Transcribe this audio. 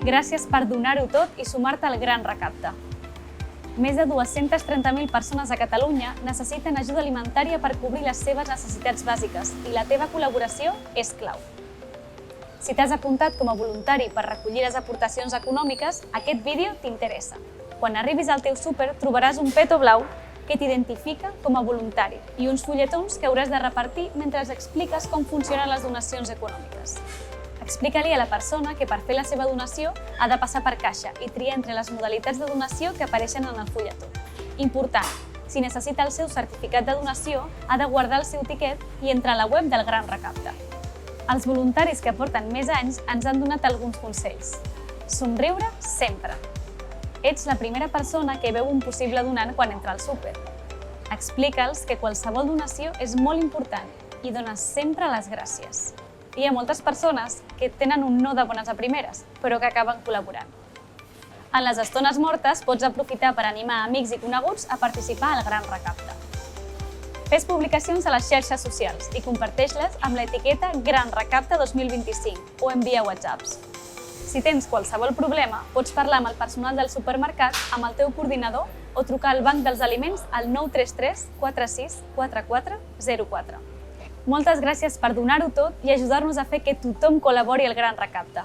Gràcies per donar-ho tot i sumar-te al Gran Recapte. Més de 230.000 persones a Catalunya necessiten ajuda alimentària per cobrir les seves necessitats bàsiques i la teva col·laboració és clau. Si t'has apuntat com a voluntari per recollir les aportacions econòmiques, aquest vídeo t'interessa. Quan arribis al teu súper trobaràs un peto blau que t'identifica com a voluntari i uns fulletons que hauràs de repartir mentre expliques com funcionen les donacions econòmiques. Explica-li a la persona que per fer la seva donació ha de passar per caixa i triar entre les modalitats de donació que apareixen en el fulletó. Important, si necessita el seu certificat de donació, ha de guardar el seu tiquet i entrar a la web del Gran Recapte. Els voluntaris que porten més anys ens han donat alguns consells. Somriure sempre. Ets la primera persona que veu un possible donant quan entra al súper. Explica'ls que qualsevol donació és molt important i dones sempre les gràcies. Hi ha moltes persones que tenen un no de bones a primeres, però que acaben col·laborant. En les estones mortes pots aprofitar per animar amics i coneguts a participar al Gran Recapte. Fes publicacions a les xarxes socials i comparteix-les amb l'etiqueta Gran Recapte 2025 o envia whatsapps. Si tens qualsevol problema, pots parlar amb el personal del supermercat, amb el teu coordinador o trucar al Banc dels Aliments al 933 46 44 04. Moltes gràcies per donar-ho tot i ajudar-nos a fer que tothom col·labori al Gran Recapte.